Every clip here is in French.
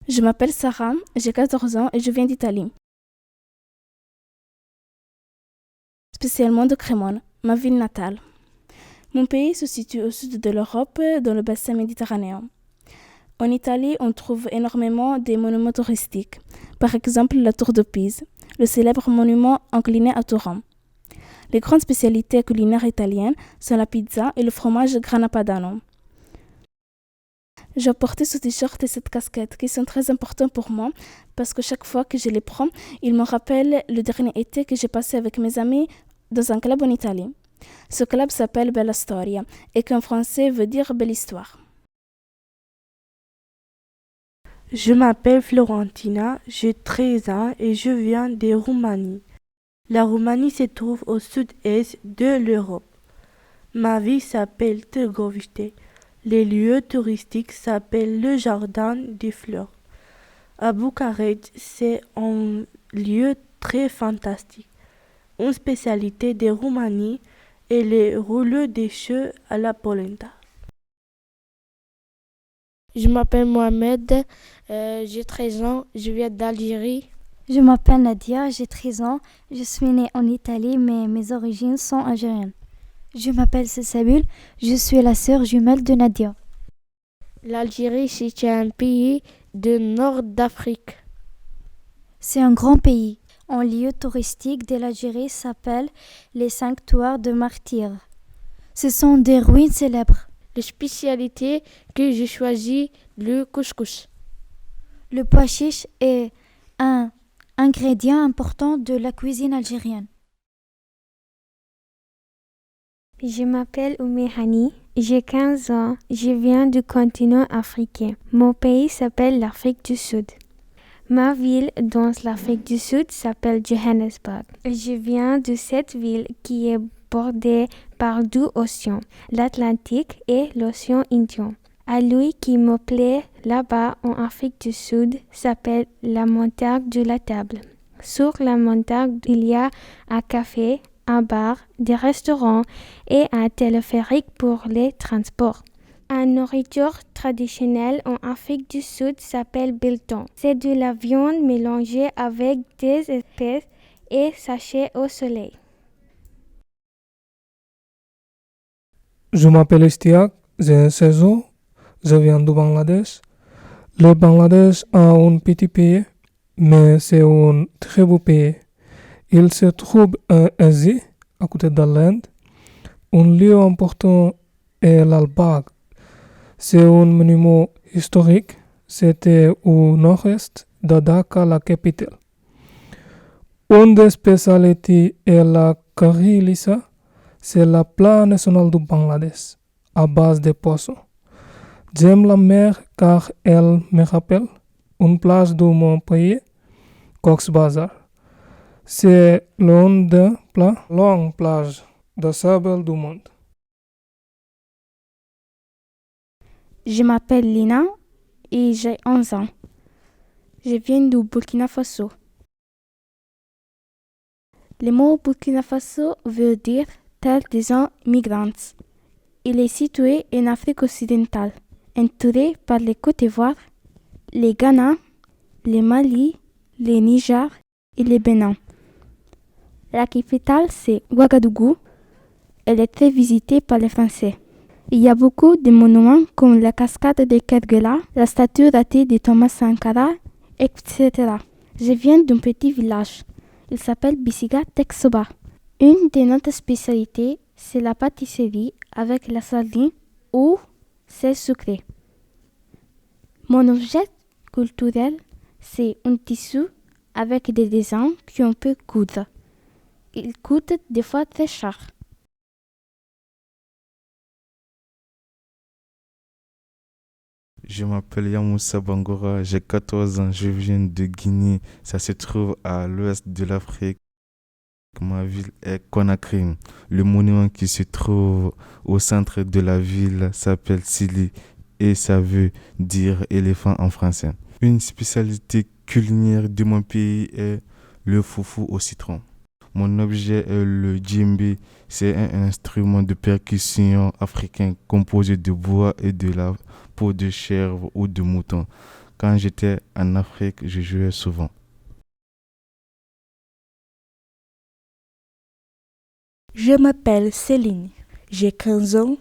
Je m'appelle Sarah, j'ai 14 ans et je viens d'Italie, spécialement de Crémone, ma ville natale. Mon pays se situe au sud de l'Europe, dans le bassin méditerranéen. En Italie, on trouve énormément de monuments touristiques, par exemple la tour de Pise, le célèbre monument incliné à Turin. Les grandes spécialités culinaires italiennes sont la pizza et le fromage Grana Padano. J'ai porté ce t-shirt et cette casquette qui sont très importants pour moi parce que chaque fois que je les prends, ils me rappellent le dernier été que j'ai passé avec mes amis dans un club en Italie. Ce club s'appelle Bella Storia et qui en français veut dire belle histoire. Je m'appelle Florentina, j'ai 13 ans et je viens de Roumanie. La Roumanie se trouve au sud-est de l'Europe. Ma ville s'appelle Târgoviște. Les lieux touristiques s'appellent le Jardin des Fleurs. À Bucarest, c'est un lieu très fantastique. Une spécialité de Roumanie est les rouleaux de cheveux à la polenta. Je m'appelle Mohamed, j'ai 13 ans, je viens d'Algérie. Je m'appelle Nadia, j'ai 13 ans, je suis née en Italie mais mes origines sont algériennes. Je m'appelle Cécile, je suis la sœur jumelle de Nadia. L'Algérie, c'est un pays du nord d'Afrique. C'est un grand pays. Un lieu touristique de l'Algérie s'appelle les sanctuaires de martyrs. Ce sont des ruines célèbres. La spécialité que j'ai choisie, le couscous. Le pois chiche est un ingrédient important de la cuisine algérienne. Je m'appelle Oumehani, j'ai 15 ans, je viens du continent africain. Mon pays s'appelle l'Afrique du Sud. Ma ville dans l'Afrique du Sud s'appelle Johannesburg. Je viens de cette ville qui est bordée par deux océans, l'Atlantique et l'océan Indien. À lui qui me plaît là-bas en Afrique du Sud s'appelle la montagne de la table. Sur la montagne, il y a un café, un bar, des restaurants et un téléphérique pour les transports. Une nourriture traditionnelle en Afrique du Sud s'appelle biltong. C'est de la viande mélangée avec des épices et séchée au soleil. Je m'appelle Istiak, j'ai 16 ans, je viens du Bangladesh. Le Bangladesh est un petit pays, mais c'est un très beau pays. Il se trouve en Asie, à côté de l'Inde. Un lieu important est l'Al-Bagh. C'est un monument historique. C'était au nord-est de Dhaka, la capitale. Une des spécialités est la curry lisa. C'est la plat national du Bangladesh, à base de poissons. J'aime la mer car elle me rappelle une plage de mon pays, Cox's Bazar. C'est l'une des longues plages de sable du monde. Je m'appelle Lina et j'ai 11 ans. Je viens du Burkina Faso. Le mot Burkina Faso veut dire terre des gens migrants. Il est situé en Afrique occidentale, entouré par les Côte d'Ivoire, les Ghana, le Mali, le Niger et le Bénin. La capitale, c'est Ouagadougou. Elle est très visitée par les Français. Il y a beaucoup de monuments comme la cascade de Kerguela, la statue ratée de Thomas Sankara, etc. Je viens d'un petit village. Il s'appelle Bisiga Teksoba. Une de notre spécialités, c'est la pâtisserie avec la sardine ou c'est sucré. Mon objet culturel, c'est un tissu avec des dessins qu'on peut coudre. Il coûte des fois très cher. Je m'appelle Yamoussa Bangora, j'ai 14 ans, je viens de Guinée, ça se trouve à l'ouest de l'Afrique. Ma ville est Conakry. Le monument qui se trouve au centre de la ville s'appelle Sili et ça veut dire éléphant en français. Une spécialité culinaire de mon pays est le foufou au citron. Mon objet est le djembé, c'est un instrument de percussion africain composé de bois et de la peau de chèvre ou de mouton. Quand j'étais en Afrique, je jouais souvent. Je m'appelle Céline, j'ai 15 ans,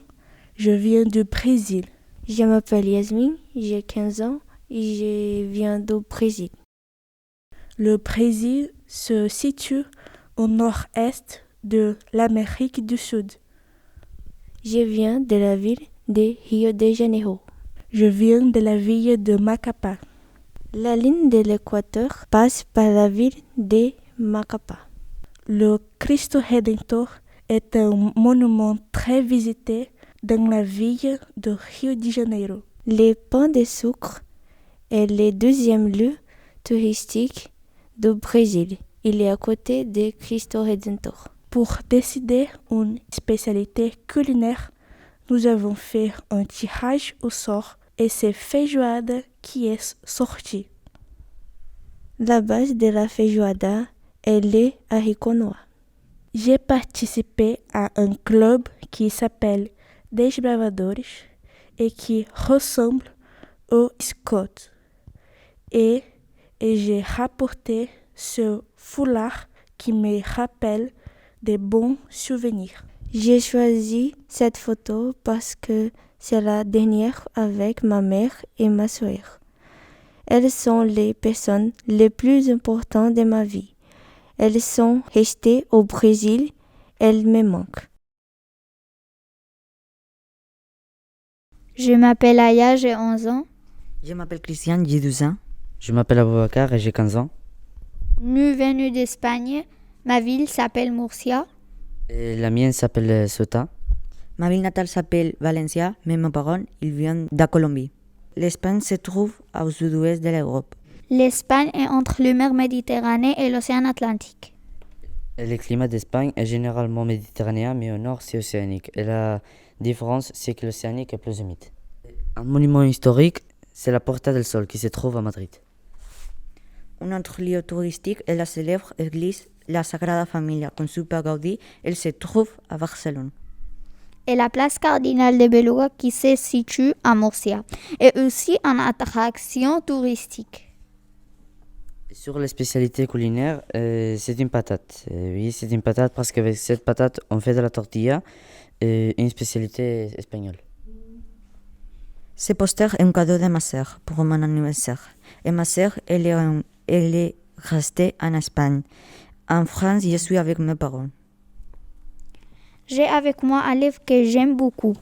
je viens du Brésil. Je m'appelle Yasmine, j'ai 15 ans et je viens du Brésil. Le Brésil se situe au nord-est de l'Amérique du Sud. Je viens de la ville de Rio de Janeiro. Je viens de la ville de Macapá. La ligne de l'équateur passe par la ville de Macapá. Le Cristo Redentor est un monument très visité dans la ville de Rio de Janeiro. Le Pão de Sucre est le deuxième lieu touristique du Brésil. Il est à côté de Cristo Redentor. Pour décider une spécialité culinaire, nous avons fait un tirage au sort et c'est feijoada qui est sorti. La base de la feijoada est les haricots noirs. J'ai participé à un club qui s'appelle Desbravadores et qui ressemble au Scott. Et j'ai rapporté ce foulard qui me rappelle des bons souvenirs. J'ai choisi cette photo parce que c'est la dernière avec ma mère et ma soeur. Elles sont les personnes les plus importantes de ma vie. Elles sont restées au Brésil. Elles me manquent. Je m'appelle Aya, j'ai 11 ans. Je m'appelle Christian, j'ai 12 ans. Je m'appelle Aboubacar et j'ai 15 ans. Nous venons d'Espagne. Ma ville s'appelle Murcia. Et la mienne s'appelle Ceuta. Ma ville natale s'appelle Valencia, mais mes parents, ils viennent de Colombie. L'Espagne se trouve au sud-ouest de l'Europe. L'Espagne est entre la mer Méditerranée et l'océan Atlantique. Le climat d'Espagne est généralement méditerranéen, mais au nord c'est océanique. Et la différence, c'est que l'océanique est plus humide. Un monument historique, c'est la Puerta del Sol qui se trouve à Madrid. Un autre lieu touristique est la célèbre église La Sagrada Familia, conçue par Gaudí. Elle se trouve à Barcelone. Et la place cardinale de Beluga qui se situe à Murcia est aussi une attraction touristique. Sur les spécialités culinaires, c'est une patate. Oui, c'est une patate parce qu'avec cette patate, on fait de la tortilla, une spécialité espagnole. Ce poster est un cadeau de ma sœur pour mon anniversaire. Et ma sœur, elle est restée en Espagne. En France, je suis avec mes parents. J'ai avec moi un livre que j'aime beaucoup.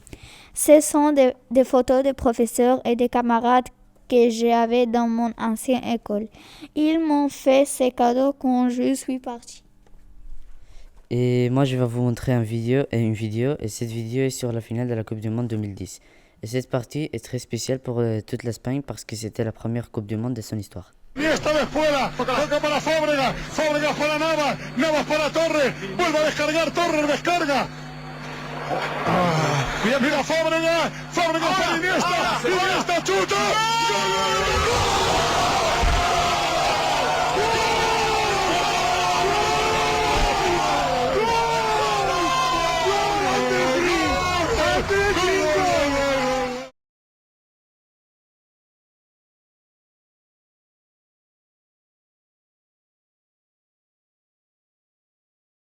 Ce sont des photos de professeurs et de camarades que j'avais dans mon ancienne école. Ils m'ont fait ces cadeaux quand je suis partie. Et moi, je vais vous montrer une vidéo, et cette vidéo est sur la finale de la Coupe du Monde 2010. Et cette partie est très spéciale pour toute l'Espagne parce que c'était la première Coupe du Monde de son histoire. Iniesta de Espuela, toca para Fábregas, Fábregas para Navas, Navas para Torres, vuelve a descargar, Torres descarga. Bien, mira Fábregas, Fábregas para Iniesta, Iniesta chuta. ¡Gol!